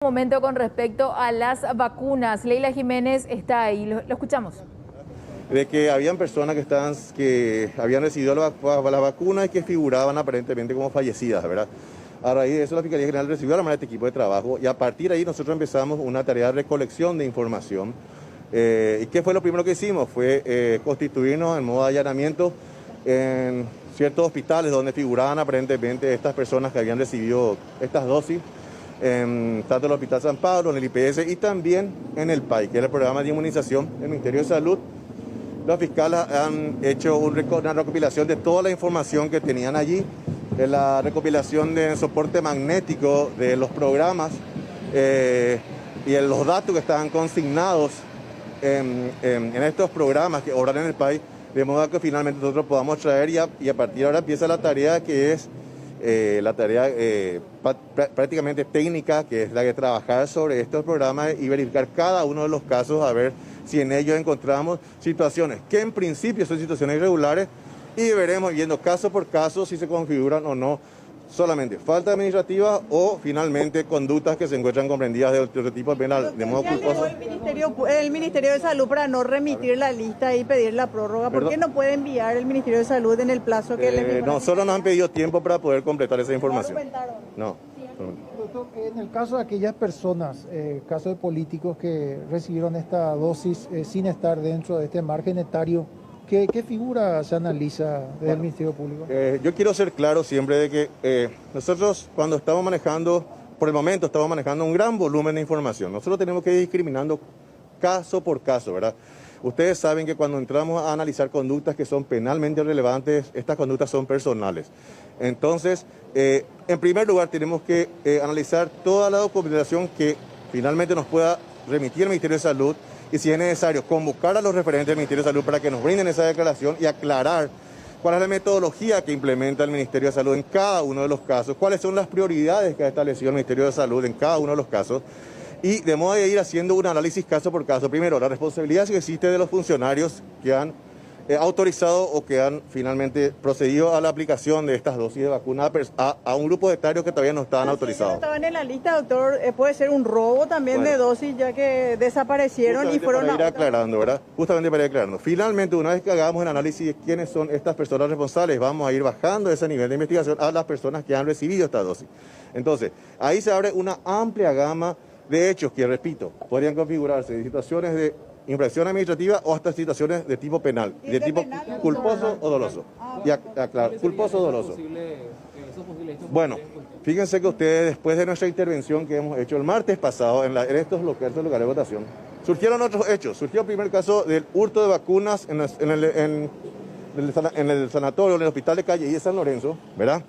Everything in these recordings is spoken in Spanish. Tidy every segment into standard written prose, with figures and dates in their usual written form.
momento con respecto a las vacunas. Leila Jiménez está ahí, lo escuchamos. De que habían personas que habían recibido la vacuna y que figuraban aparentemente como fallecidas, ¿verdad? A raíz de eso, la Fiscalía General recibió a la mano este equipo de trabajo y a partir de ahí nosotros empezamos una tarea de recolección de información. ¿Y qué fue lo primero que hicimos? Fue constituirnos en modo de allanamiento en ciertos hospitales donde figuraban aparentemente estas personas que habían recibido estas dosis, tanto en el Hospital San Pablo, en el IPS y también en el PAI, que es el programa de inmunización del Ministerio de Salud. Los fiscales han hecho una recopilación de toda la información que tenían allí, de la recopilación de soporte magnético de los programas y de los datos que estaban consignados en estos programas que obran en el país, de modo que finalmente nosotros podamos traer y a partir de ahora empieza la tarea que es la tarea prácticamente técnica, que es la de trabajar sobre estos programas y verificar cada uno de los casos a ver si en ellos encontramos situaciones que en principio son situaciones irregulares y veremos viendo caso por caso si se configuran o no solamente falta administrativa o finalmente conductas que se encuentran comprendidas de otro tipo penal, de modo culposo. El Ministerio de Salud para no remitir la lista y pedir la prórroga? ¿Por qué no puede enviar el Ministerio de Salud en el plazo que le no, solo nos han pedido tiempo para poder completar esa información. No. Doctor, en el caso de aquellas personas, caso de políticos que recibieron esta dosis sin estar dentro de este margen etario, ¿qué figura se analiza desde el Ministerio Público? Yo quiero ser claro siempre de que nosotros cuando estamos manejando, por el momento estamos manejando un gran volumen de información. Nosotros tenemos que ir discriminando caso por caso, ¿verdad? Ustedes saben que cuando entramos a analizar conductas que son penalmente relevantes, estas conductas son personales. Entonces, en primer lugar tenemos que analizar toda la documentación que finalmente nos pueda remitir el Ministerio de Salud y si es necesario convocar a los referentes del Ministerio de Salud para que nos brinden esa declaración y aclarar cuál es la metodología que implementa el Ministerio de Salud en cada uno de los casos, cuáles son las prioridades que ha establecido el Ministerio de Salud en cada uno de los casos y de modo de ir haciendo un análisis caso por caso. Primero, la responsabilidad que existe de los funcionarios que han autorizado o que han finalmente procedido a la aplicación de estas dosis de vacuna a un grupo de etarios que todavía no estaban autorizados. No estaban en la lista, doctor. Puede ser un robo también de dosis, ya que desaparecieron y fueron para ir aclarando, ¿verdad? Justamente para ir aclarando. Finalmente, una vez que hagamos el análisis de quiénes son estas personas responsables, vamos a ir bajando ese nivel de investigación a las personas que han recibido esta dosis. Entonces, ahí se abre una amplia gama de hechos que, repito, podrían configurarse de situaciones de infracción administrativa o hasta situaciones de tipo penal, de tipo culposo o doloso. Culposo o doloso. Bueno, fíjense que ustedes, después de nuestra intervención que hemos hecho el martes pasado en estos lugares de votación, surgieron otros hechos. Surgió el primer caso del hurto de vacunas en el sanatorio, en el hospital de Calle y de San Lorenzo, ¿verdad?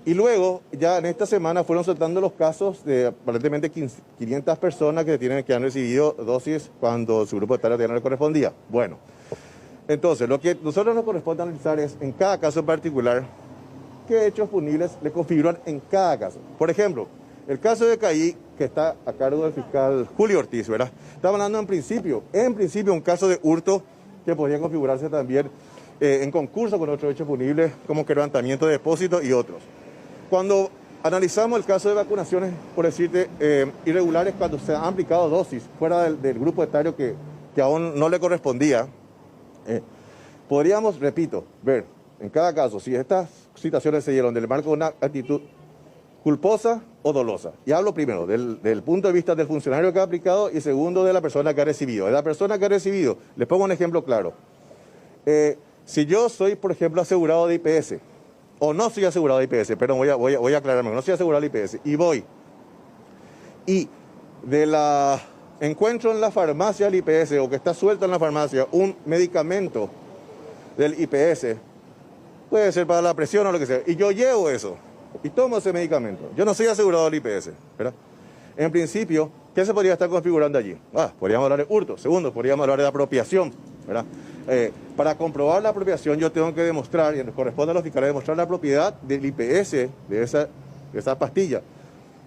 Y luego, ya en esta semana fueron soltando los casos de aparentemente 500 personas que han recibido dosis cuando su grupo etario no le correspondía. Bueno, entonces lo que nosotros nos corresponde analizar es en cada caso en particular qué hechos punibles le configuran en cada caso. Por ejemplo, el caso de Caí, que está a cargo del fiscal Julio Ortiz, ¿verdad? Estamos hablando en principio un caso de hurto que podría configurarse también en concurso con otros hechos punibles como quebrantamiento de depósitos y otros. Cuando analizamos el caso de vacunaciones, por decirte, irregulares cuando se han aplicado dosis fuera del grupo etario que aún no le correspondía, podríamos, repito, ver en cada caso si estas situaciones se dieron del marco de una actitud culposa o dolosa. Y hablo primero del punto de vista del funcionario que ha aplicado y segundo de la persona que ha recibido. De la persona que ha recibido, les pongo un ejemplo claro. Si yo soy, por ejemplo, asegurado de IPS, o no soy asegurado de IPS, pero voy a aclararme, no soy asegurado de IPS, y voy, y encuentro en la farmacia del IPS, o que está suelto en la farmacia, un medicamento del IPS, puede ser para la presión o lo que sea, y yo llevo eso, y tomo ese medicamento, yo no soy asegurado del IPS, ¿verdad? En principio, ¿qué se podría estar configurando allí? Podríamos hablar de hurto. Segundo, podríamos hablar de apropiación, ¿verdad? Para comprobar la apropiación yo tengo que demostrar, y nos corresponde a los fiscales demostrar la propiedad del IPS, de esa pastilla,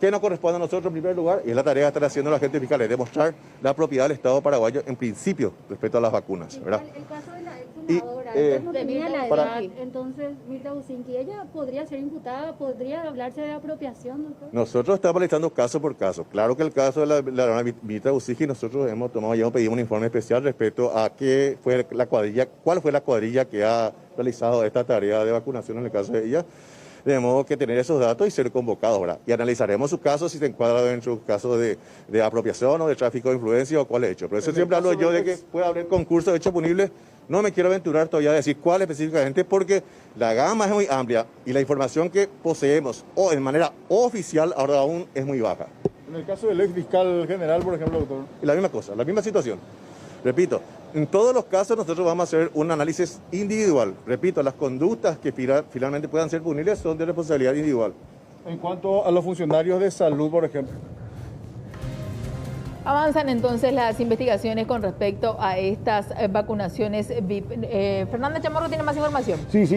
que nos corresponde a nosotros en primer lugar, y es la tarea que están haciendo los agentes fiscales, demostrar la propiedad del Estado paraguayo en principio respecto a las vacunas, ¿verdad? El caso de la ex Y, senadora, ella no tenía la para- edad, entonces Mirta Bucinqui, ella podría ser imputada, podría hablarse de apropiación, doctor. Nosotros estamos analizando caso por caso. Claro que el caso de la Mirta Bucinqui, nosotros hemos tomado ya pedimos un informe especial respecto a qué fue la cuadrilla, cuál fue la cuadrilla que ha realizado esta tarea de vacunación en el caso de ella. Tenemos que tener esos datos y ser convocados, ¿verdad? Y analizaremos su caso si se encuadra dentro de un caso de apropiación o de tráfico de influencia o cuál hecho. Por eso siempre hablo yo de que puede haber concurso de hechos punibles. No me quiero aventurar todavía a decir cuál específicamente porque la gama es muy amplia y la información que poseemos o de manera oficial ahora aún es muy baja. En el caso del ex fiscal general, por ejemplo, doctor. Y la misma cosa, la misma situación. Repito, en todos los casos nosotros vamos a hacer un análisis individual. Repito, las conductas que finalmente puedan ser punibles son de responsabilidad individual. En cuanto a los funcionarios de salud, por ejemplo. Avanzan entonces las investigaciones con respecto a estas vacunaciones VIP. Fernanda Chamorro tiene más información. Sí, sí.